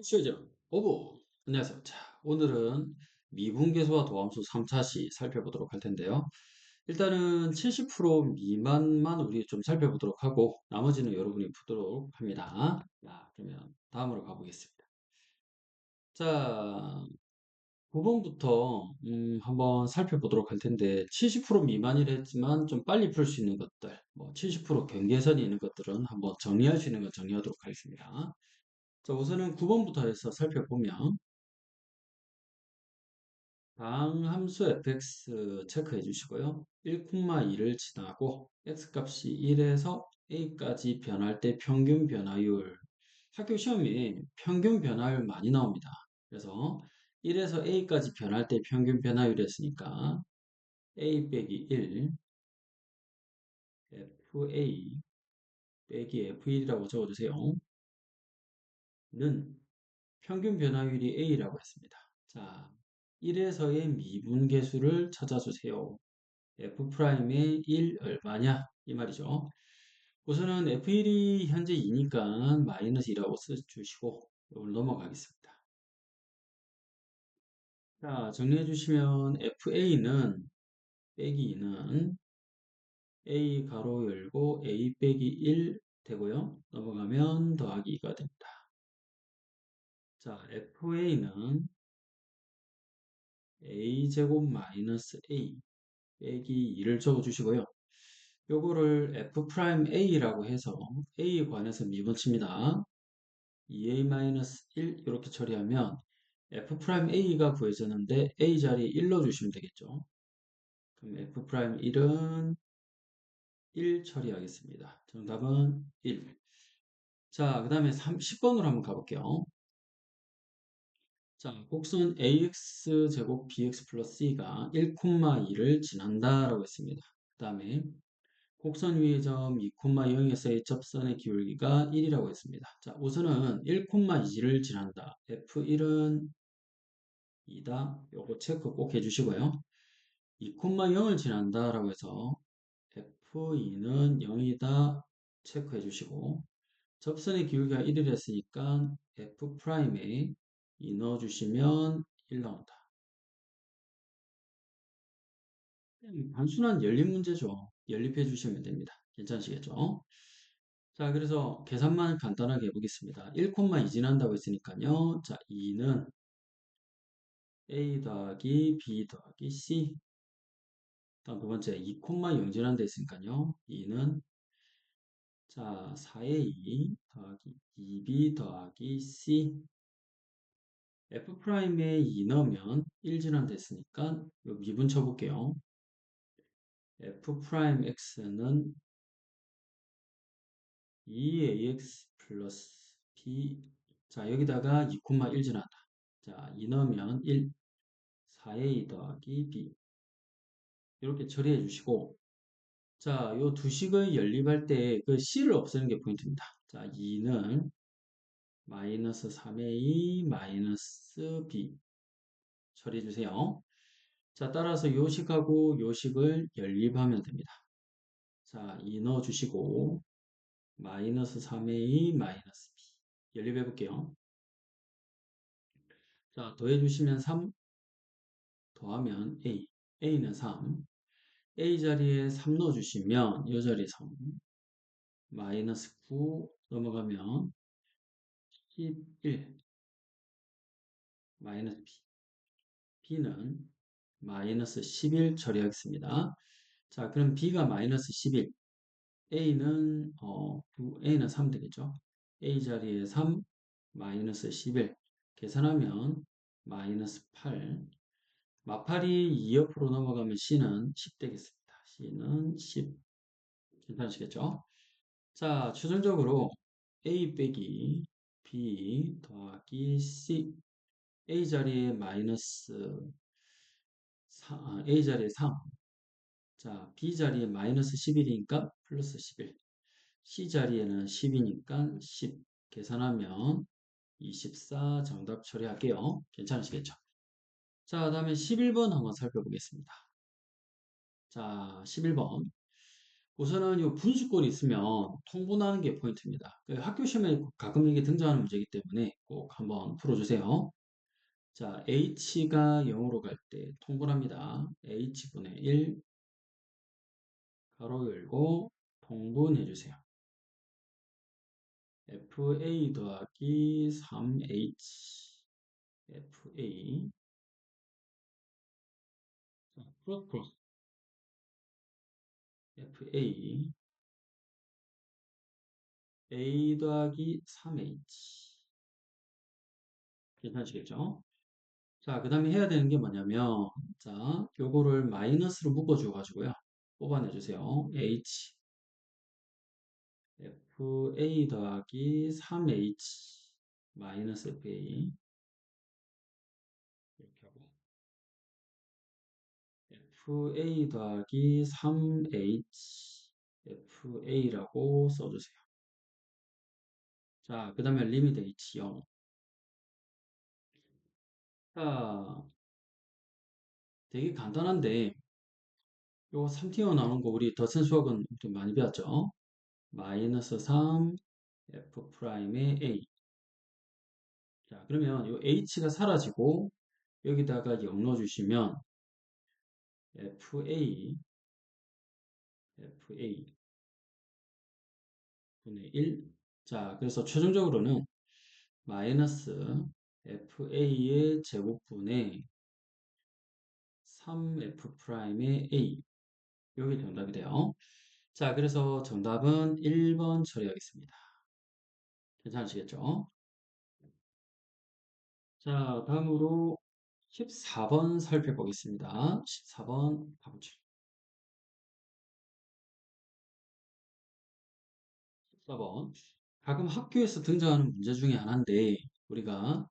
시죠 오브. 안녕하세요. 자, 오늘은 미분계수와 도함수 3차시 살펴보도록 할 텐데요. 일단은 70% 미만만 우리 좀 살펴보도록 하고 나머지는 여러분이 푸도록 합니다. 자, 그러면 다음으로 가보겠습니다. 자, 9번부터 한번 살펴보도록 할 텐데 70% 미만이라 했지만 좀 빨리 풀 수 있는 것들, 뭐 70% 경계선이 있는 것들은 한번 정리할 수 있는 것 정리하도록 하겠습니다. 자, 우선은 9번부터 해서 살펴보면 방 함수 fx 체크해 주시고요. 1,2를 지나고 x값이 1에서 a까지 변할 때 평균 변화율. 학교 시험에 평균 변화율 많이 나옵니다. 그래서 1에서 a까지 변할 때 평균 변화율이었으니까 a 빼기 1 fa 빼기 f1이라고 적어주세요. 는 평균 변화율이 a라고 했습니다. 자, 1에서의 미분계수를 찾아주세요. F'의 1 얼마냐? 이 말이죠. 우선은 F1이 현재 2니까 마이너스 2라고 써주시고 이걸 넘어가겠습니다. 자, 정리해 주시면 FA는 빼기 2는 A 가로 열고 A 빼기 1 되고요. 넘어가면 더하기 2가 됩니다. 자, FA는 A제곱 마이너스 A 빼기 2를 적어주시고요. 요거를 F'A라고 해서 A에 관해서 미분칩니다. 2a-1 이렇게 처리하면 F'A가 구해졌는데 A 자리에 1 넣어주시면 되겠죠. 그럼 F'1은 1 처리하겠습니다. 정답은 1. 자, 그 다음에 10번으로 한번 가볼게요. 자, 곡선 AX제곱 BX 플러스 C가 1,2를 지난다라고 했습니다. 그 다음에 곡선 위의 점 2,0에서의 접선의 기울기가 1이라고 했습니다. 자, 우선은 1,2를 지난다. F1은 2다. 요거 체크 꼭 해주시고요. 2,0을 지난다라고 해서 F2는 0이다. 체크해 주시고 접선의 기울기가 1이라 했으니까 F'에 2 넣어주시면 1 나온다. 단순한 연립 문제죠. 연립해 주시면 됩니다. 괜찮으시겠죠? 자, 그래서 계산만 간단하게 해보겠습니다. 1,2 지난다고 했으니까요. 자, 2는 A 더하기 B 더하기 C. 다음 두 번째, 2,0 지난다 했으니까요. 2는 자, 4의 2 더하기 2B 더하기 C. F'에 2 넣으면 1 지난다 했으니까 요 미분 쳐볼게요. F'X는 2ax 플러스 b. 자, 여기다가 2,1 지난다. 자, 2 넣으면 1, 4a 더하기 b. 이렇게 처리해 주시고, 자, 요 두 식을 연립할 때 그 c를 없애는 게 포인트입니다. 자, 2는 마이너스 3a 마이너스 b 처리해 주세요. 자, 따라서 요 식하고 요 식을 연립하면 됩니다. 자, 2 넣어 주시고, 마이너스 3a 마이너스 b. 연립해 볼게요. 자, 더해 주시면 3 더하면 a. a는 3. a 자리에 3 넣어주시면 이 자리에 3. 마이너스 9 넘어가면 11 마이너스 b. b는 마이너스 11 처리하겠습니다. 자, 그럼 b가 마이너스 11. a는 3 되겠죠. a 자리에 3 마이너스 11 계산하면 마이너스 8. 마팔이 2 옆으로 넘어가면 C는 10 되겠습니다. C는 10. 괜찮으시겠죠? 자, 최종적으로 A 빼기 B 더하기 C. A 자리에 마이너스 4, A 자리에 3. 자, B 자리에 마이너스 11이니까 플러스 11. C 자리에는 10이니까 10. 계산하면 24 정답 처리할게요. 괜찮으시겠죠? 자, 다음에 11번 한번 살펴보겠습니다. 자, 11번. 우선은 이 분수꼴이 있으면 통분하는 게 포인트입니다. 학교 시험에 가끔 이게 등장하는 문제이기 때문에 꼭 한번 풀어주세요. 자, h가 0으로 갈 때 통분합니다. h분의 1 가로 열고 통분해 주세요. fa 더하기 3h fa 자, 플러스 fa a 더하기 3h 괜찮으시겠죠? 자, 그 다음에 해야 되는 게 뭐냐면 자, 요거를 마이너스로 묶어줘 가지고요. 뽑아내 주세요. h fa 더하기 3h 마이너스 fa 이렇게 하고 fa 더하기 3h fa라고 써주세요. 자, 그 다음에 리미트 h 0. 자, 되게 간단한데 요 3티어 나오는 거 우리 더센 수학은 좀 많이 배웠죠? 마이너스 3 f 프라임의 a. 자, 그러면 요 h가 사라지고 여기다가 0 넣어주시면 fa 분의 1. 자, 그래서 최종적으로는 마이너스 fa의 제곱분의 3f 프라임의 a. 여기 정답이 돼요. 자, 그래서 정답은 1번 처리하겠습니다. 괜찮으시겠죠? 자, 다음으로 14번 살펴보겠습니다. 14번 가보죠. 14번. 가끔 학교에서 등장하는 문제 중에 하나인데, 우리가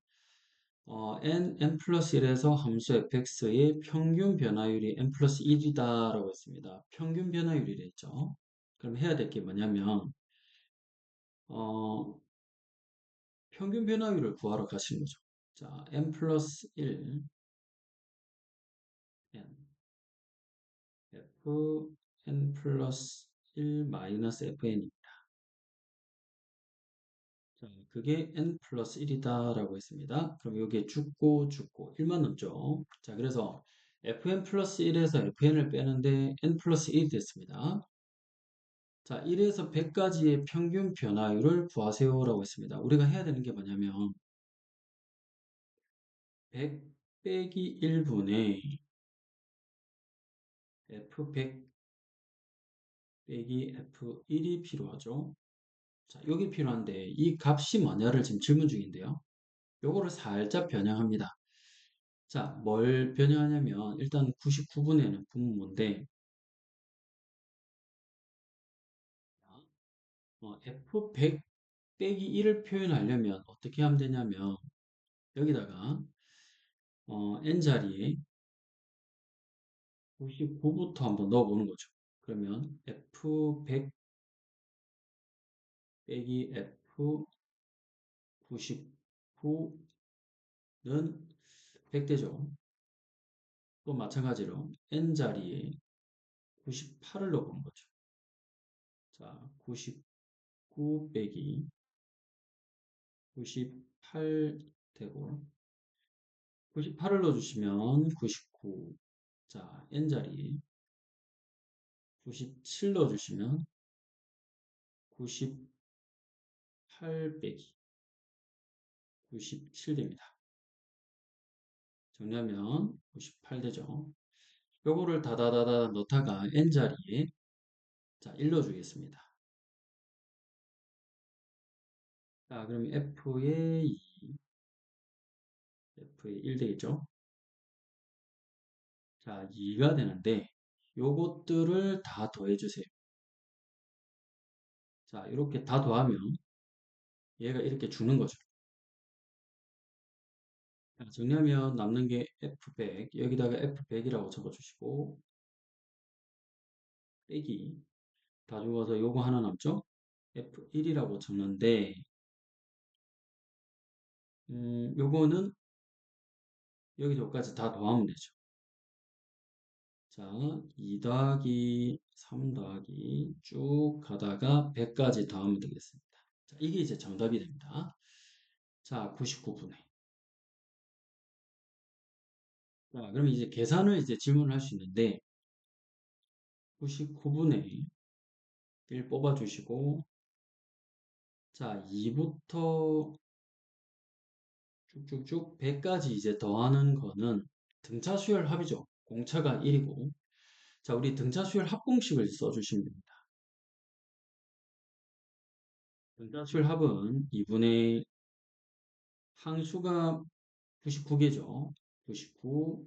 n 플러스 1에서 함수 fx의 평균 변화율이 n 플러스 1이다라고 했습니다. 평균 변화율이라 했죠. 그럼 해야 될 게 뭐냐면, 어, 평균 변화율을 구하러 가시는 거죠. 자, n 플러스 1, n, f, n 플러스 1 마이너스 fn. 자, 그게 n 플러스 1이다라고 했습니다. 그럼 여기에 죽고 1만 넣죠. 자, 그래서 fn 플러스 1에서 fn을 빼는데 n 플러스 1이 됐습니다. 자, 1에서 100까지의 평균 변화율을 구하세요라고 했습니다. 우리가 해야 되는 게 뭐냐면 100 빼기 1분의 f100 빼기 f1이 필요하죠. 자, 여기 필요한데 이 값이 뭐냐를 지금 질문 중인데요. 요거를 살짝 변형합니다. 자, 뭘 변형하냐면 일단 99분에는 분모인데 F100 빼기 1을 표현하려면 어떻게 하면 되냐면 여기다가 n자리에 99부터 한번 넣어보는 거죠. 그러면 F100 빼기 F99는 100대죠. 또 마찬가지로 n자리에 98을 넣어보는 거죠. 자, 99 빼기 98 되고 98을 넣어주시면 99. 자, n자리에 97 넣어주시면 98 빼기 97 됩니다. 정리하면 98 되죠. 요거를 다다다다 넣다가 n자리에 자, 1 넣어주겠습니다. 자, 그럼 f의 2, f의 1 되겠죠? 자, 2가 되는데 요것들을 다 더해주세요. 자, 이렇게 다 더하면 얘가 이렇게 주는 거죠. 자, 정리하면 남는 게 f100 여기다가 f100이라고 적어주시고 빼기 다 죽어서 요거 하나 남죠? f1이라고 적는데 요거는 여기저기까지 다 더하면 되죠. 자, 2 더하기 3 더하기 쭉 가다가 100까지 더하면 되겠습니다. 자, 이게 이제 정답이 됩니다. 자, 99분의. 자, 그러면 이제 계산을 이제 질문을 할 수 있는데, 99분의 1 뽑아주시고, 자, 2부터 쭉쭉쭉 100까지 이제 더하는 거는 등차 수열 합이죠. 공차가 1이고. 자, 우리 등차 수열 합공식을 써주시면 됩니다. 등차 수열 합은 2분의 항수가 99개죠. 99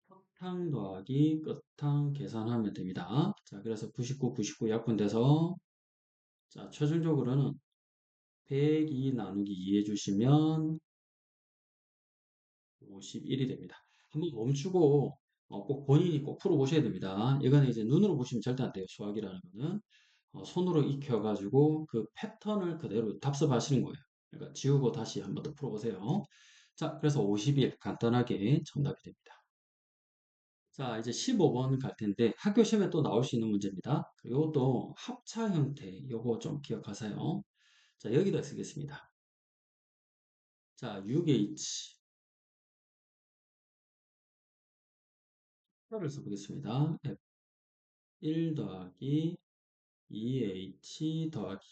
끝항 더하기 끝항 계산하면 됩니다. 자, 그래서 99, 99 약분돼서 자, 최종적으로는 102 나누기 2 해주시면 51이 됩니다. 한번 멈추고 꼭 본인이 꼭 풀어보셔야 됩니다. 이거는 이제 눈으로 보시면 절대 안 돼요. 수학이라는 거는. 손으로 익혀가지고 그 패턴을 그대로 답습하시는 거예요. 그러니까 지우고 다시 한번 더 풀어보세요. 자, 그래서 51 간단하게 정답이 됩니다. 자, 이제 15번 갈 텐데 학교 시험에 또 나올 수 있는 문제입니다. 이것도 합차 형태, 요거 좀 기억하세요. 자, 여기다 쓰겠습니다. 자, 6H 합차를 써보겠습니다. F1 더하기 2H 더하기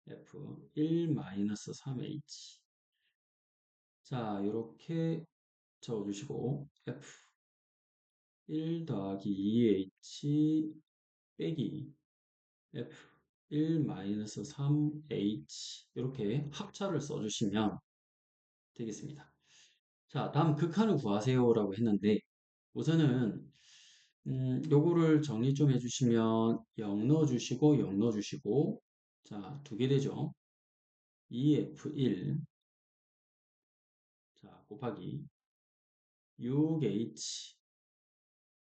F1 마이너스 3H. 자, 이렇게 적어주시고 F1 더하기 2H 빼기 F1 마이너스 3H 이렇게 합차를 써주시면 되겠습니다. 자, 다음 극한을 구하세요라고 했는데 우선은 요거를 정리 좀 해주시면 0 넣어주시고 0 넣어주시고 자, 두 개 되죠. 2F1 자, 곱하기 6H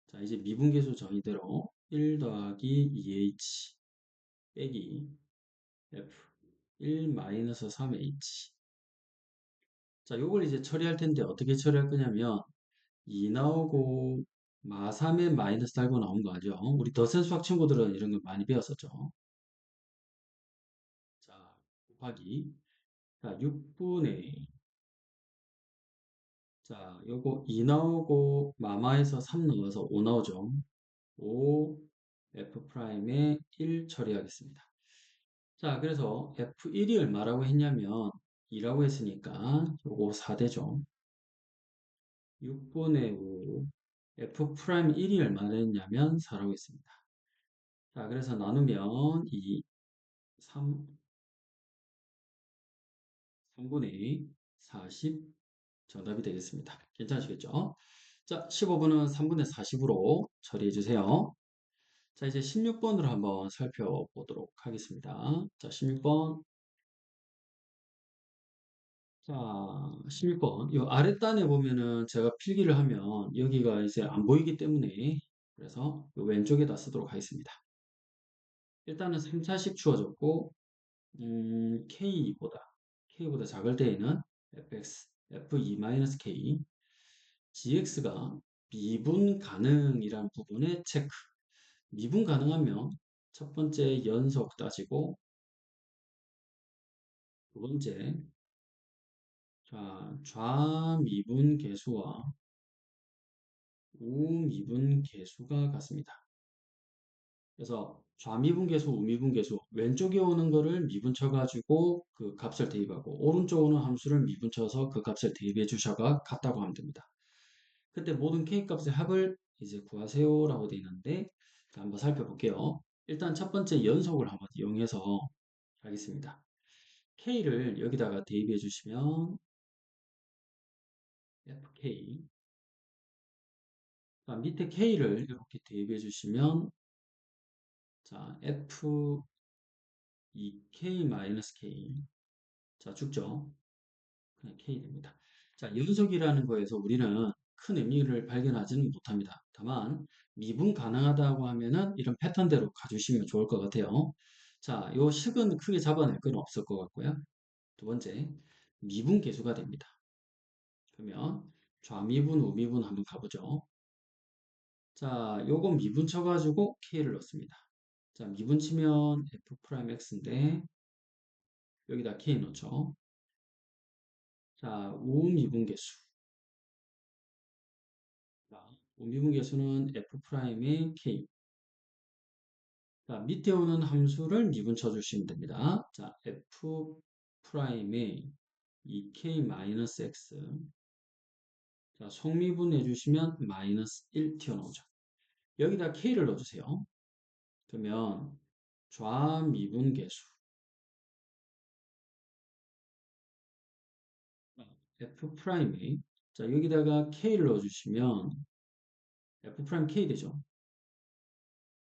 자, 이제 미분계수 정의대로 1 더하기 2H 빼기 F1 마이너스 3H 자, 요걸 이제 처리할 텐데 어떻게 처리할 거냐면 2 나오고 마3에 마이너스 달고 나온 거 알죠? 우리 더센 수학 친구들은 이런 거 많이 배웠었죠. 자, 곱하기 자, 6분의 자, 요거 2 나오고 마마에서 3 나와서 5 나오죠. 5 F'에 1 처리하겠습니다. 자, 그래서 F1이 얼마라고 했냐면 2라고 했으니까 요거 4되죠. 6분의 5 F'1이 얼마나 했냐면 4라고 했습니다. 자, 그래서 나누면 2, 3, 3분의 40 정답이 되겠습니다. 괜찮으시겠죠? 자, 15번은 3분의 40으로 처리해 주세요. 자, 이제 16번으로 한번 살펴보도록 하겠습니다. 자, 16번. 자, 16번. 이 아랫단에 보면은 제가 필기를 하면 여기가 이제 안 보이기 때문에 그래서 요 왼쪽에다 쓰도록 하겠습니다. 일단은 3차식 주어졌고, K보다 작을 때에는 fx, f2-k, gx가 미분 가능이란 부분에 체크. 미분 가능하면 첫 번째 연속 따지고, 두 번째, 자, 좌미분 계수와 우미분 계수가 같습니다. 그래서 좌미분계수, 우미분계수 왼쪽에 오는 거를 미분 쳐가지고 그 값을 대입하고 오른쪽 오는 함수를 미분 쳐서 그 값을 대입해 주셔가 같다고 하면 됩니다. 그때 모든 K값의 합을 이제 구하세요라고 되어 있는데 한번 살펴볼게요. 일단 첫 번째 연속을 한번 이용해서 하겠습니다. K를 여기다가 대입해 주시면 FK 밑에 K를 이렇게 대입해 주시면 자 F2K-K 자 죽죠? 그냥 K 됩니다. 자, 연속이라는 거에서 우리는 큰 의미를 발견하지는 못합니다. 다만 미분 가능하다고 하면은 이런 패턴대로 가주시면 좋을 것 같아요. 자, 요 식은 크게 잡아낼 건 없을 것 같고요. 두 번째, 미분 계수가 됩니다. 그러면 좌미분, 우미분 한번 가보죠. 자, 요거 미분 쳐가지고 K를 넣습니다. 자, 미분 치면 F 프라임 X인데 여기다 K 넣죠. 자, 우미분계수. 자, 우미분계수는 F 프라임의 K. 자, 밑에 오는 함수를 미분 쳐주시면 됩니다. 자, F 프라임의 2K 마이너스 X. 자, 속미분 해주시면 마이너스 1 튀어나오죠. 여기다 K를 넣어주세요. 그러면 좌미분계수. F 프라임이 자 여기다가 K를 넣어주시면 F 프라임 K 되죠.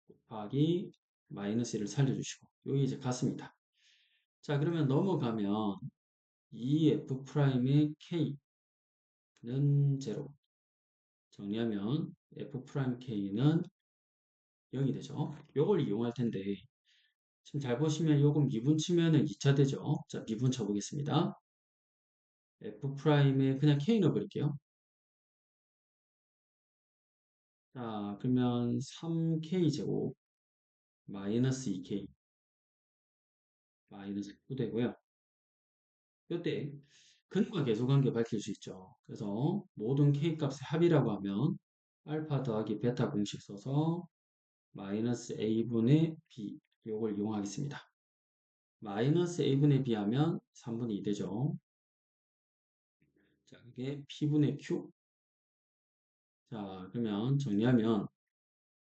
곱하기 마이너스 1을 살려주시고 여기 이제 같습니다. 자 그러면 넘어가면 2F 프라임의 K는 0 정리하면 F 프라임 K는 0이 되죠. 요걸 이용할 텐데 지금 잘 보시면 요거 미분 치면은 2차 되죠. 자 미분 쳐보겠습니다. F 프라임에 그냥 K 넣어버릴게요. 자 그러면 3K 제곱 마이너스 2K 마이너스 9 되고요. 이때 근과 계수관계 밝힐 수 있죠. 그래서 모든 K 값의 합이라고 하면 알파 더하기 베타 공식 써서 마이너스 A분의 B 요걸 이용하겠습니다. 마이너스 A분의 B 하면 3분의 2 되죠. 자, 이게 P분의 Q. 자, 그러면 정리하면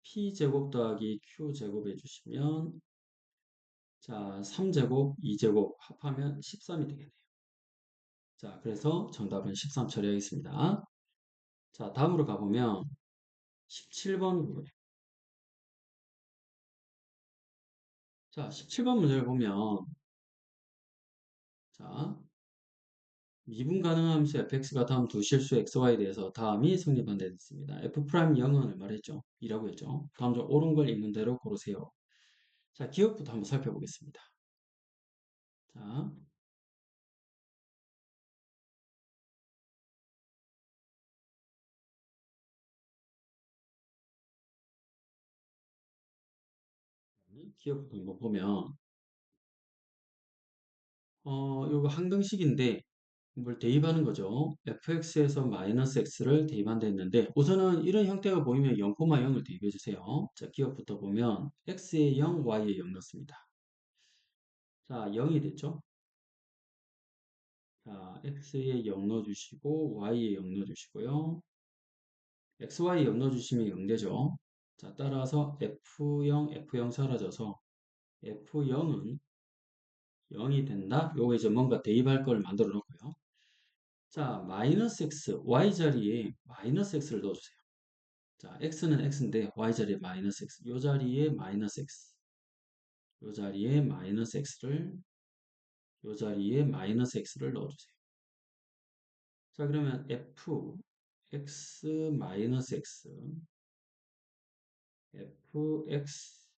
P제곱 더하기 Q제곱 해주시면 자, 3제곱, 2제곱 합하면 13이 되겠네요. 자, 그래서 정답은 13 처리하겠습니다. 자, 다음으로 가보면 17번 부분. 자, 17번 문제를 보면 자, 미분 가능한 함수 fx가 다음 두 실수 xy에 대해서 다음이 성립한데 됐습니다. f 프라임 0은 말했죠. 2라고 했죠. 다음 중 옳은 걸 있는 대로 고르세요. 자, 기억부터 한번 살펴보겠습니다. 자, 기억부터 한번 보면 요거 항등식인데 뭘 대입하는 거죠. fx에서 마이너스 x를 대입한다 했는데 우선은 이런 형태가 보이면 0,0을 대입해 주세요. 자, 기억부터 보면 x에 0, y에 0 넣습니다. 자, 0이 됐죠? 자, x에 0 넣어주시고 y에 0 넣어주시고요. xy 0 넣어주시면 0 되죠? 자, 따라서 f0, f0 사라져서 f0은 0이 된다. 요거 이제 뭔가 대입할 걸 만들어 놓고요. 자, 마이너스 x, y 자리에 마이너스 x를 넣어주세요. 자, x는 x인데 y 자리에 마이너스 x, 요 자리에 마이너스 x, 요 자리에 마이너스 x를, 요 자리에 마이너스 x를 넣어주세요. 자, 그러면 f x 마이너스 x, fx,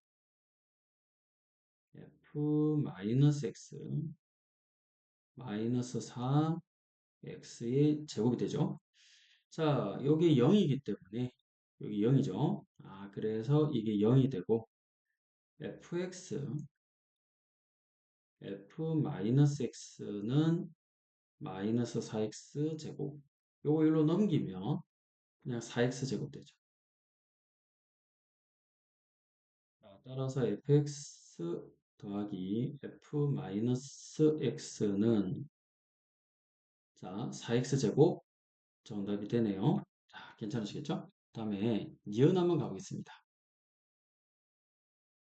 f 마이너스 x, 마이너스 4 x의 제곱이 되죠. 자, 여기 0이기 때문에 여기 0이죠. 아, 그래서 이게 0이 되고 fx f-x는 마이너스 4x 제곱 요거 일로 넘기면 그냥 4x 제곱 되죠. 자, 따라서 fx 더하기 f-x는 자 4x 제곱 정답이 되네요. 자, 괜찮으시겠죠? 다음에 니은 한번 가보겠습니다.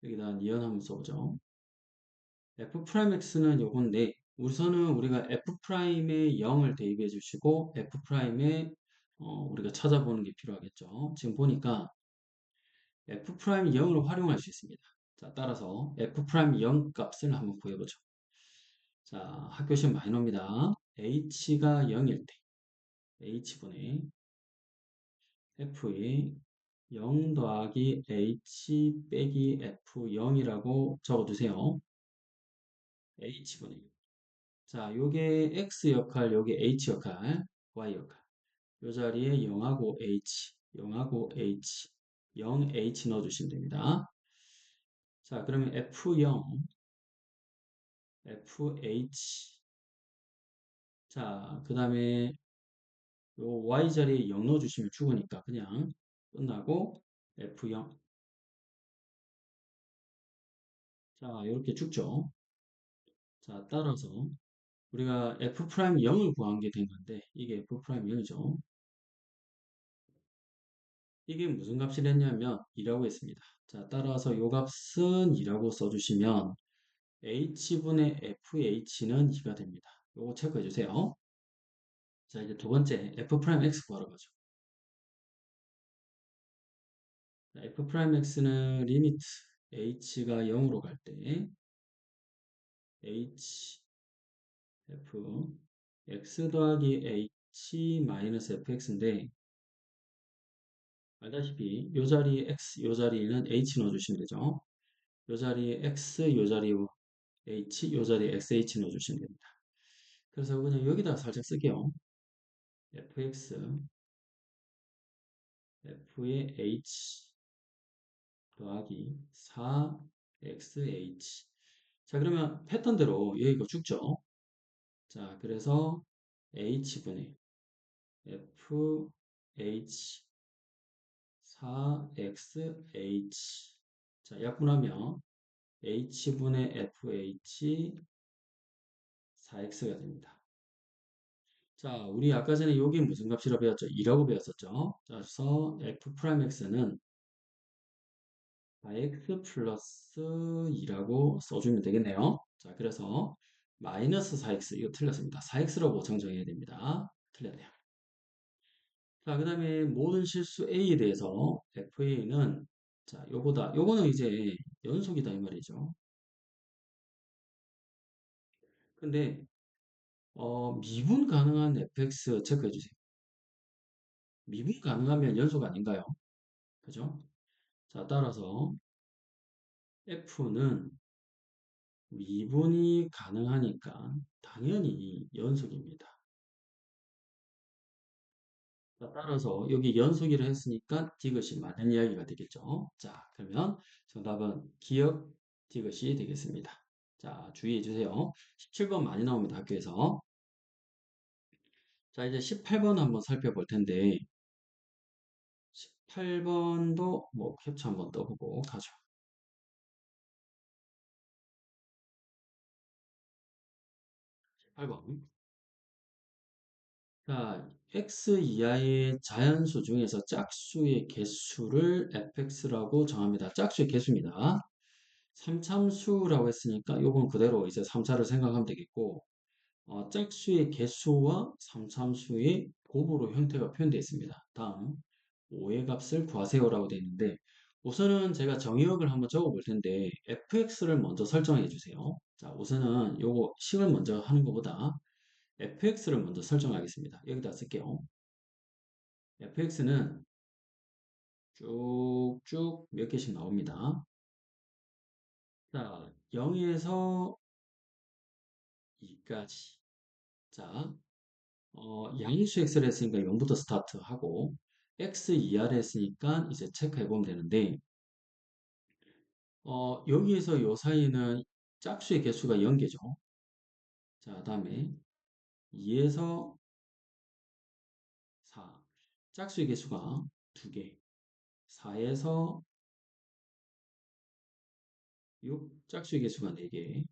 여기다 니은 한번 써보죠. f'x는 요건데 우선은 우리가 f'에 0을 대입해 주시고 f'에 우리가 찾아보는 게 필요하겠죠. 지금 보니까 f' 0으로 활용할 수 있습니다. 자, 따라서 f' 0 값을 한번 구해보죠. 자, 학교 시험 많이 나옵니다. h가 0일 때 h분의 f의 0 더하기 h 빼기 f0이라고 적어두세요. h분의 자, 요게 x 역할, 요게 h 역할, y 역할. 이 자리에 0하고 H, 0하고 H, 0H 넣어주시면 됩니다. 자, 그러면 F0, FH. 자, 그 다음에 요 Y 자리에 0 넣어주시면 죽으니까 그냥 끝나고 F0. 자, 이렇게 죽죠. 자, 따라서 우리가 F'0을 구한 게 된 건데 이게 F'0이죠. 이게 무슨 값이 됐냐면 2라고 했습니다. 자, 따라서 요 값은 2라고 써주시면 H분의 FH는 2가 됩니다. 요거 체크해 주세요. 자, 이제 두 번째 F'X 구하러 가죠. 자, F'X는 리미트 H가 0으로 갈 때 H, F, X 더하기 H 마이너스 FX인데 알다시피 요 자리에 X, 요 자리에는 H 넣어주시면 되죠. 요 자리에 X, 요 자리에 H, 요 자리에 XH 넣어주시면 됩니다. 그래서 그냥 여기다 살짝 쓸게요. fx, f의 h 더하기 4xh. 자, 그러면 패턴대로 여기가 죽죠. 자, 그래서 h분의 fh 4xh. 자, 약분하면 h분의 fh 4x가 됩니다. 자, 우리 아까 전에 여기 무슨 값이라고 배웠죠? 2라고 배웠었죠? 자, 그래서 f'x는 4x 플러스 2라고 써주면 되겠네요. 자, 그래서 마이너스 4x, 이거 틀렸습니다. 4x라고 정정해야 됩니다. 틀렸네요. 자, 그 다음에 모든 실수 a에 대해서 fa는 자, 요거는 이제 연속이다 이 말이죠. 근데 미분 가능한 fx 체크해 주세요. 미분 가능하면 연속 아닌가요? 그죠? 자, 따라서 f는 미분이 가능하니까 당연히 연속입니다. 따라서 여기 연속이라 했으니까 디귿이 맞는 이야기가 되겠죠. 자, 그러면 정답은 기억 디귿이 되겠습니다. 자, 주의해 주세요. 17번 많이 나옵니다. 학교에서. 자, 이제 18번 한번 살펴볼 텐데 18번도 뭐 캡처 한번 떠보고 가죠. 18번. 자, x 이하의 자연수 중에서 짝수의 개수를 fx라고 정합니다. 짝수의 개수입니다. 삼참수라고 했으니까 요건 그대로 이제 3차를 생각하면 되겠고 짝수의 개수와 삼참수의 곱으로 형태가 표현되어 있습니다. 다음 5의 값을 구하세요라고 되어 있는데 우선은 제가 정의역을 한번 적어 볼 텐데 fx를 먼저 설정해 주세요. 자, 우선은 요거 식을 먼저 하는 것보다 fx를 먼저 설정하겠습니다. 여기다 쓸게요. fx는 쭉쭉 몇 개씩 나옵니다. 자, 0에서 2까지. 자, 양수 x를 했으니까 0부터 스타트하고 x 이하를 했으니까 이제 체크해 보면 되는데 여기에서 요 사이는 짝수의 개수가 0개죠. 자, 다음에 2에서 4 짝수의 개수가 2개 4에서 6 짝수의 개수가 4개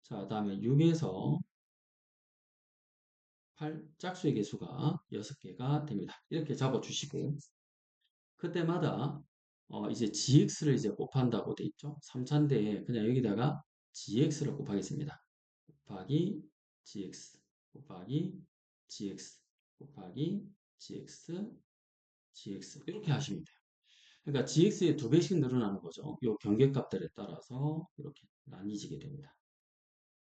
자, 다음에 6에서 8 짝수의 개수가 6개가 됩니다. 이렇게 잡아주시고 그때마다 이제 gx를 이제 곱한다고 돼 있죠. 3차인데 그냥 여기다가 gx를 곱하겠습니다. 곱하기 gx 곱하기 gx 곱하기 gx gx 이렇게 하시면 돼요. 그러니까 gx에 2배씩 늘어나는 거죠. 이 경계값들에 따라서 이렇게 나뉘어지게 됩니다.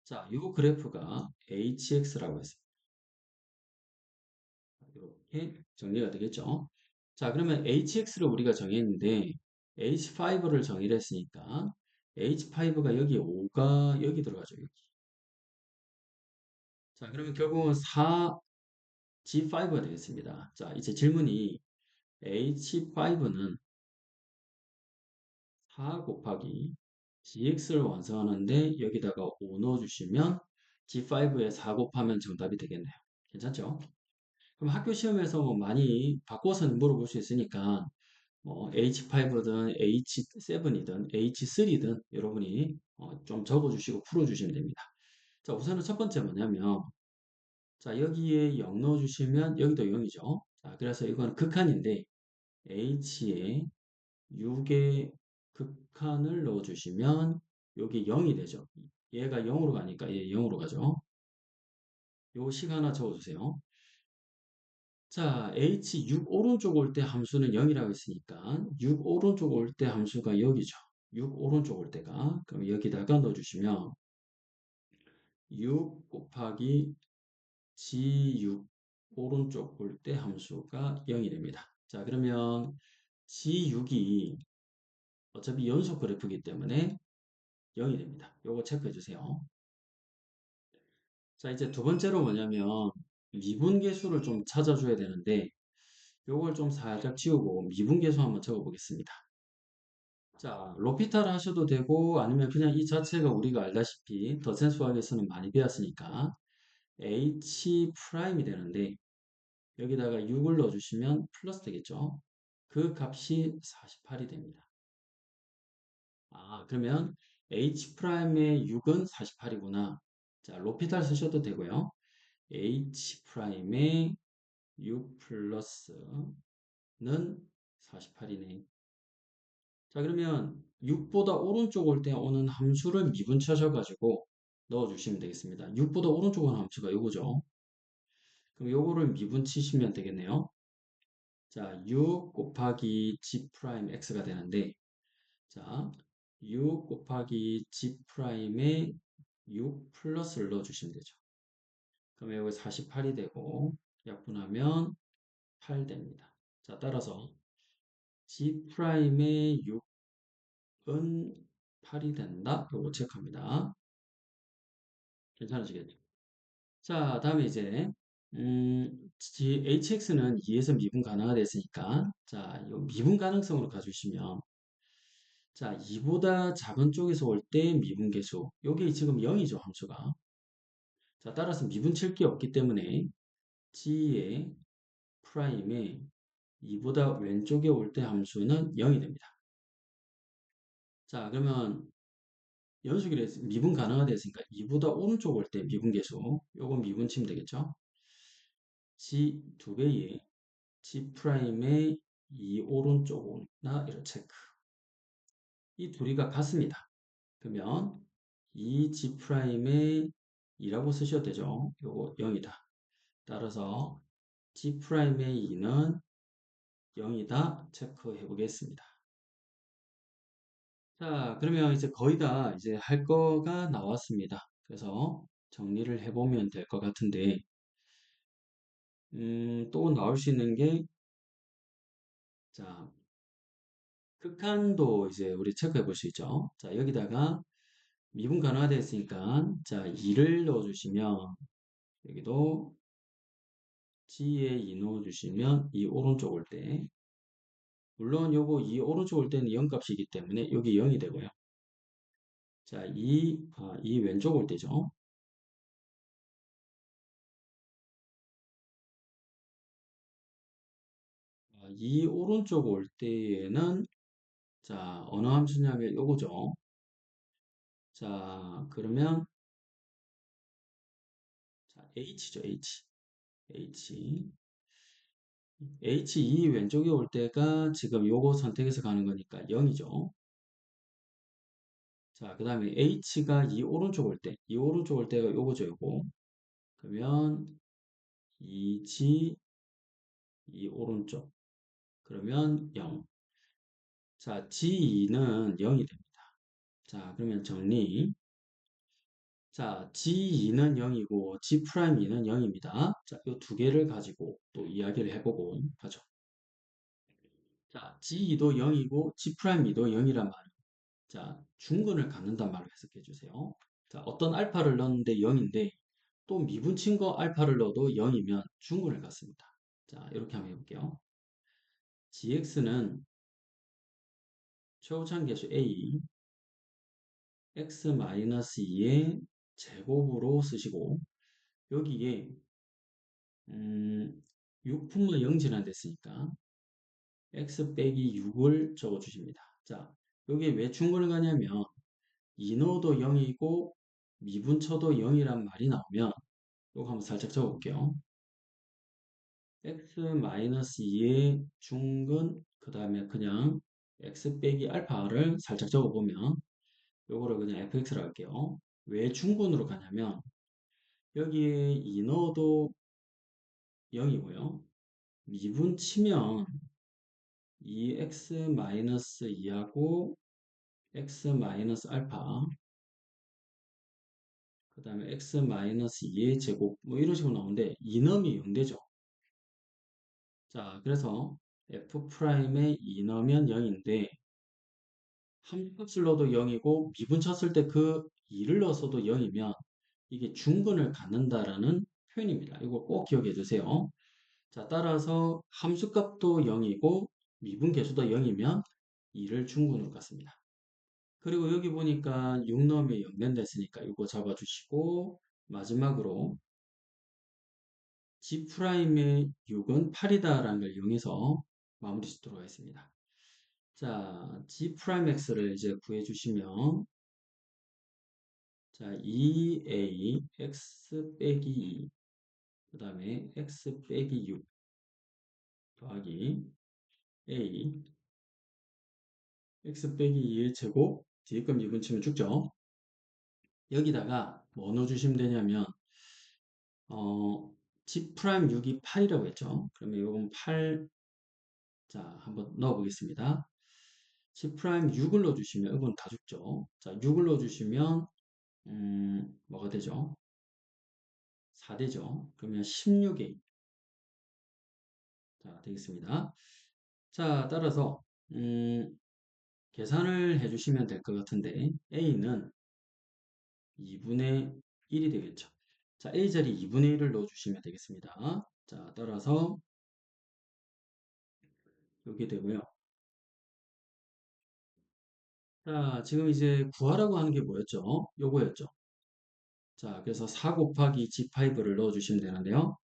자, 이 그래프가 hx라고 했습니다. 이렇게 정리가 되겠죠. 자, 그러면 hx를 우리가 정했는데 h5를 정의를 했으니까 h5가 여기 5가 여기 들어가죠. 여기. 자, 그러면 결국은 4 G5가 되겠습니다. 자, 이제 질문이 H5는 4 곱하기 GX를 완성하는데 여기다가 5 넣어주시면 G5에 4 곱하면 정답이 되겠네요. 괜찮죠? 그럼 학교 시험에서 뭐 많이 바꿔서 물어볼 수 있으니까 뭐 H5든 H7이든 H3든 여러분이 좀 적어주시고 풀어주시면 됩니다. 자, 우선은 첫 번째 뭐냐면 자, 여기에 0 넣어주시면 여기도 0이죠. 자, 그래서 이건 극한인데 H에 6의 극한을 넣어주시면 여기 0이 되죠. 얘가 0으로 가니까 얘 0으로 가죠. 요 식 하나 적어주세요. 자, H6 오른쪽 올 때 함수는 0이라고 했으니까 6 오른쪽 올 때 함수가 여기죠. 6 오른쪽 올 때가 그럼 여기다가 넣어주시면 6 곱하기 G6 오른쪽 올 때 함수가 0이 됩니다. 자, 그러면 G6이 어차피 연속 그래프이기 때문에 0이 됩니다. 요거 체크해 주세요. 자, 이제 두 번째로 뭐냐면 미분계수를 좀 찾아줘야 되는데 요걸 좀 살짝 지우고 미분계수 한번 적어 보겠습니다. 자, 로피탈 하셔도 되고 아니면 그냥 이 자체가 우리가 알다시피 더센 수학에서는 많이 배웠으니까 H 프라임이 되는데 여기다가 6을 넣어주시면 플러스 되겠죠. 그 값이 48이 됩니다. 아, 그러면 H 프라임의 6은 48이구나. 자, 로피탈 쓰셔도 되고요. H 프라임의 6 플러스는 48이네. 자, 그러면 6보다 오른쪽 올 때 오는 함수를 미분쳐셔가지고 넣어주시면 되겠습니다. 6보다 오른쪽 오는 함수가 요거죠. 그럼 요거를 미분치시면 되겠네요. 자, 6 곱하기 g 프라임 x가 되는데, 자, 6 곱하기 g 프라임에 6 플러스를 넣어주시면 되죠. 그럼 여기 48이 되고, 약분하면 8 됩니다. 자, 따라서 g 프라임의 6은 8이 된다. 요거 체크합니다. 괜찮으시겠죠? 자, 다음에 이제 hx는 2에서 미분 가능하다 했으니까 자, 요 미분 가능성으로 가주시면 자, 2보다 작은 쪽에서 올 때 미분계수 요게 지금 0이죠, 함수가. 자, 따라서 미분칠 게 없기 때문에 g의 프라임에 2보다 왼쪽에 올 때 함수는 0이 됩니다. 자, 그러면 연속이라 미분 가능하다 했으니까 2보다 오른쪽 올 때 미분계수 요건 미분치면 되겠죠. g 두 배의 G 프라임의 이 오른쪽 오나 이런 체크. 이 둘이가 같습니다. 그러면 이 G 프라임의 2라고 쓰셔도 되죠. 요거 0이다. 따라서 G 프라임의 2는 0이다. 체크해 보겠습니다. 자, 그러면 이제 거의 다 이제 할 거가 나왔습니다. 그래서 정리를 해보면 될 것 같은데, 또 나올 수 있는 게, 자, 극한도 이제 우리 체크해 볼 수 있죠. 자, 여기다가 미분 가능하다 했으니까 자 2를 넣어주시면 여기도 G에 2 넣어주시면 이 오른쪽 올 때 물론 요거 이 오른쪽 올 때는 0값이기 때문에 여기 0이 되고요. 자, 이 왼쪽 올 때죠. 이 오른쪽 올 때에는 자 어느 함수냐면 요거죠. 자, 그러면 자, H죠, H. H. H2 왼쪽에 올 때가 지금 요거 선택해서 가는 거니까 0이죠. 자, 그 다음에 H가 이 오른쪽 올 때, 이 오른쪽 올 때가 요거죠, 요거. 그러면 이 G, 이 오른쪽. 그러면 0. 자, G2는 0이 됩니다. 자, 그러면 정리. 자, G2는 0이고 G'2는 0입니다. 자, 이 두 개를 가지고 또 이야기를 해보고 가죠. 자, G2도 0이고 G'2도 0이란 말은 자, 중근을 갖는단 말로 해석해 주세요. 자, 어떤 알파를 넣었는데 0인데 또 미분친 거 알파를 넣어도 0이면 중근을 갖습니다. 자, 이렇게 한번 해볼게요. gx는 최우차계수 a x-2의 제곱으로 쓰시고 여기에 6분의 0 진환됐으니까 x 빼기 6을 적어주십니다. 자, 여기에 왜 중근을 가냐면 인어도 0이고 미분쳐도 0이란 말이 나오면 이거 한번 살짝 적어볼게요. x-2의 중근 그 다음에 그냥 x 빼기 알파를 살짝 적어보면 요거를 그냥 fx로 할게요. 왜 중근으로 가냐면 여기에 인어도 0이고요. 미분 치면 이 x-2하고 x-알파 그 다음에 x-2의 제곱 뭐 이런 식으로 나오는데 이넘이 0되죠. 자, 그래서 f'의 이넘면 0인데 함수값을 넣어도 0이고 미분 쳤을 때 그 2를 넣어서도 0이면 이게 중근을 갖는다라는 표현입니다. 이거 꼭 기억해 주세요. 자, 따라서 함수값도 0이고 미분 계수도 0이면 2를 중근으로 갖습니다. 그리고 여기 보니까 6 넣으면 0 됐으니까 이거 잡아주시고 마지막으로 G'의 6은 8이다라는 걸 이용해서 마무리 짓도록 하겠습니다. 자, G'X를 이제 구해주시면 자, 2A X 빼기 2 그 다음에 X 빼기 6 더하기 A X 빼기 2의 제곱 뒤에 거 미분 치면 죽죠. 여기다가 뭐 넣어주시면 되냐면 G'6이 8이라고 했죠. 그러면 이건 8 자, 한번 넣어보겠습니다. G'6을 넣어주시면 이건 다 죽죠. 자, 6을 넣어주시면 뭐가 되죠? 4되죠. 그러면 16A 자, 되겠습니다. 자, 따라서 계산을 해주시면 될 것 같은데 A는 2분의 1이 되겠죠. 자, A 자리 2분의 1을 넣어주시면 되겠습니다. 자, 따라서 이렇게 되고요. 자, 지금 이제 구하라고 하는 게 뭐였죠? 요거였죠. 자, 그래서 4 곱하기 G5를 넣어주시면 되는데요.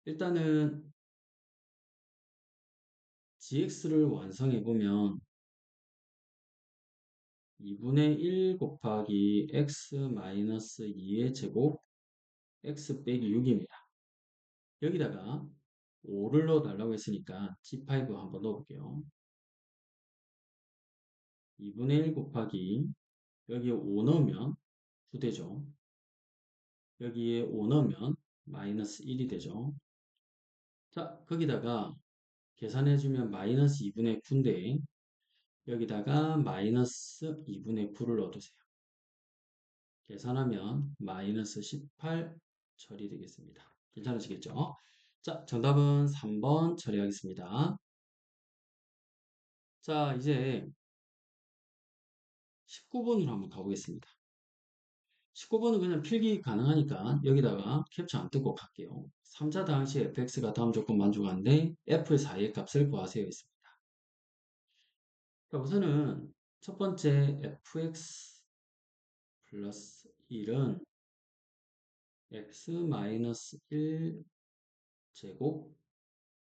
일단은 GX를 완성해보면 2분의 1 곱하기 X-2의 제곱 X 빼기 6입니다. 여기다가 5를 넣어달라고 했으니까 G5 한번 넣어볼게요. 2분의 1 곱하기 여기에 5 넣으면 9되죠. 여기에 5 넣으면 마이너스 1이 되죠. 자, 거기다가 계산해주면 마이너스 2분의 9인데 여기다가 마이너스 2분의 9를 넣어주세요. 계산하면 마이너스 18 처리되겠습니다. 괜찮으시겠죠? 자, 정답은 3번 처리하겠습니다. 자, 이제 19번으로 한번 가보겠습니다. 19번은 그냥 필기 가능하니까 여기다가 캡처 안 뜯고 갈게요. 3차 당시 fx가 다음 조건 만족하는데 f의 4의 값을 구하세요 있습니다. 자, 우선은 첫 번째 fx 플러스 1은 x-1 제곱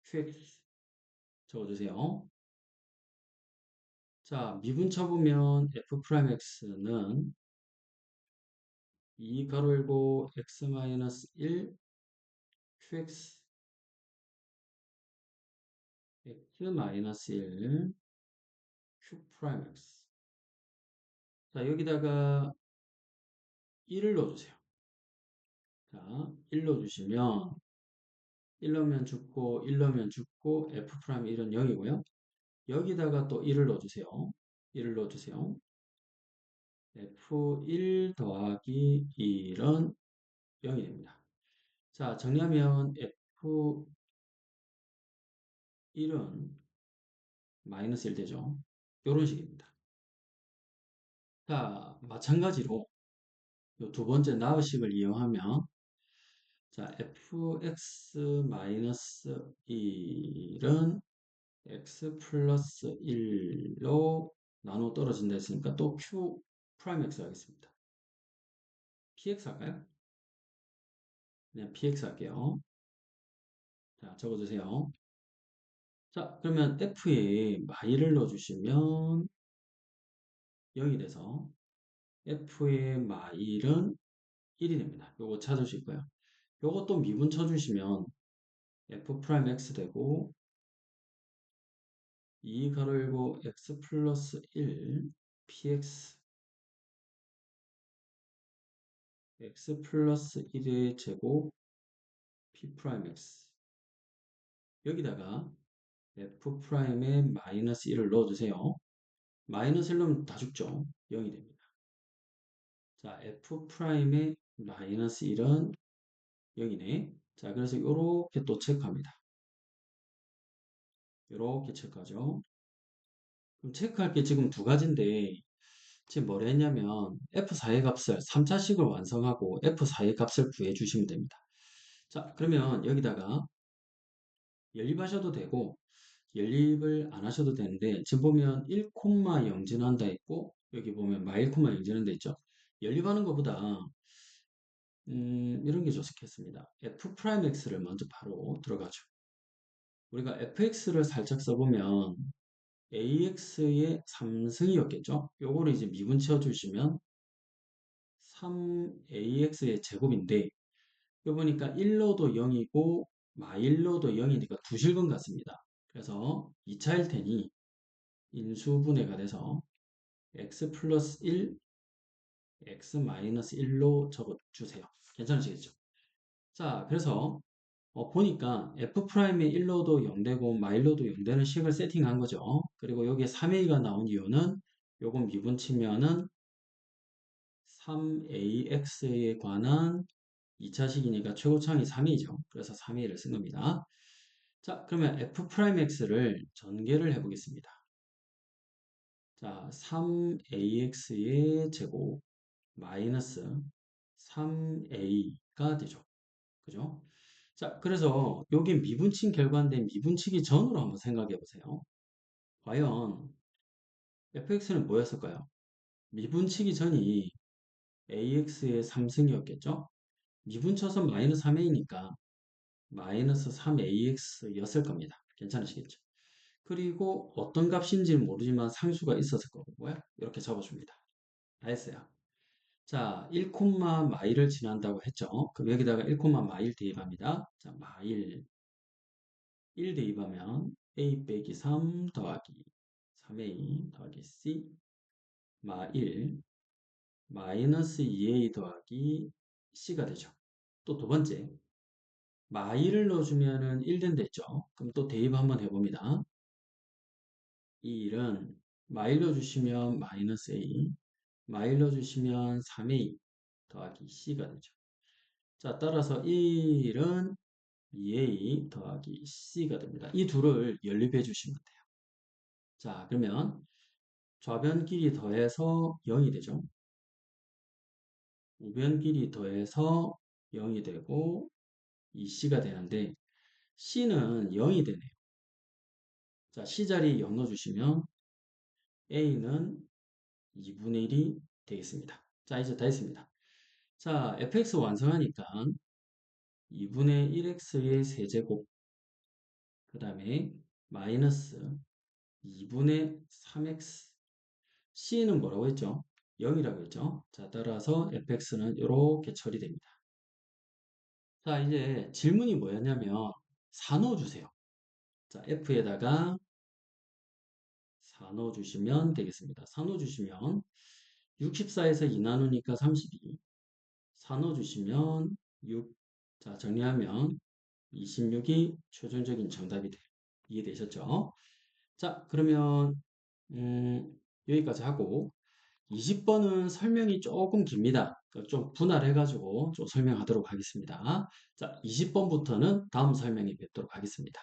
qx 적어주세요. 자, 미분 쳐보면 f'x는 2 가로 열고 x-1 qx x-1 q'x 자, 여기다가 1을 넣어주세요. 자, 1 넣어주시면 1 넣으면 죽고 1 넣으면 죽고 f'1은 0이고요. 여기다가 또 1을 넣어주세요. 1을 넣어주세요. f1 더하기 1은 0이 됩니다. 자, 정리하면 f1은 마이너스 1 되죠. 이런 식입니다. 자, 마찬가지로 두 번째 나우식을 이용하면 자, fx-1은 x 플러스 1로 나누어 떨어진다 했으니까 또 q 프라임 x 하겠습니다. px 할까요? 그냥 px 할게요. 자, 적어주세요. 자, 그러면 f에 마이를 넣어주시면 0이 돼서 f의 마일은 1이 됩니다. 요거 찾으실 거예요. 요거 또 미분 쳐주시면 f 프라임 x 되고 2 가로 열고 x 플러스 1 px x 플러스 1의 제곱 p 프라임 x 여기다가 f 프라임에 마이너스 1을 넣어주세요. 마이너스 1 넣으면 다 죽죠. 0이 됩니다. 자, f 프라임에 마이너스 1은 0이네. 자, 그래서 이렇게 또 체크합니다. 이렇게 체크하죠. 그럼 체크할 게 지금 두 가지인데 지금 뭐라 했냐면 F4의 값을 3차식을 완성하고 F4의 값을 구해 주시면 됩니다. 자, 그러면 여기다가 연립하셔도 되고 연립을 안 하셔도 되는데 지금 보면 1,0 진한다 있고 여기 보면 -1,0 진한다 있죠. 연립하는 것보다 이런 게 좋겠습니다. F'X를 먼저 바로 들어가죠. 우리가 fx를 살짝 써보면 ax의 3승이었겠죠? 요거를 이제 미분 채워주시면 3ax의 제곱인데 요 보니까 1로도 0이고 마일로도 0이니까 두 실근 같습니다. 그래서 2차일 테니 인수분해가 돼서 x 플러스 1, x 마이너스 1로 적어주세요. 괜찮으시겠죠? 자, 그래서 보니까 F'의 1로도 0되고 마일로도 0되는 식을 세팅한 거죠. 그리고 여기에 3A가 나온 이유는 요건 미분 치면은 3AX에 관한 2차식이니까 최고차항이 3A죠. 그래서 3A를 쓴 겁니다. 자, 그러면 F'X를 전개를 해보겠습니다. 자, 3AX의 제곱 마이너스 3A가 되죠. 그죠? 자, 그래서 여기 미분치 결과인데 미분치기 전으로 한번 생각해 보세요. 과연 fx는 뭐였을까요? 미분치기 전이 ax의 3승이었겠죠? 미분쳐서 마이너스 3a니까 마이너스 3ax였을 겁니다. 괜찮으시겠죠? 그리고 어떤 값인지는 모르지만 상수가 있었을 거고요. 이렇게 적어줍니다. 다 했어요. 자, 1, 마일을 지난다고 했죠. 그럼 여기다가 1, 마일 대입합니다. 자, 마일 1 대입하면 a 빼기 3 더하기 3a 더하기 c 마 1 마이너스 2a 더하기 c가 되죠. 또 두 번째 마 1을 넣어주면은 1 된다 했죠. 그럼 또 대입 한번 해봅니다. 이 1은 마 1 넣어주시면 마이너스 a 마 1 넣어주시면 3a 더하기 c가 되죠. 자, 따라서 1은 2a 더하기 c가 됩니다. 이 둘을 연립해 주시면 돼요. 자, 그러면 좌변끼리 더해서 0이 되죠. 우변끼리 더해서 0이 되고 이 C가 되는데 C는 0이 되네요. 자, C 자리에 0 넣어주시면 A는 2분의 1이 되겠습니다. 자, 이제 다 했습니다. 자, fx 완성하니까 2분의 1x의 세제곱 그 다음에 마이너스 2분의 3x C는 뭐라고 했죠? 0이라고 했죠? 자, 따라서 fx는 이렇게 처리됩니다. 자, 이제 질문이 뭐였냐면 4 넣어주세요. 자, f에다가 4 넣어주시면 되겠습니다. 4 넣어주시면 64에서 2 나누니까 32 4 넣어주시면 6 자, 정리하면 26이 최종적인 정답이 돼요. 이해되셨죠? 자, 그러면 여기까지 하고 20번은 설명이 조금 깁니다. 좀 분할해가지고 좀 설명하도록 하겠습니다. 자, 20번부터는 다음 설명에 뵙도록 하겠습니다.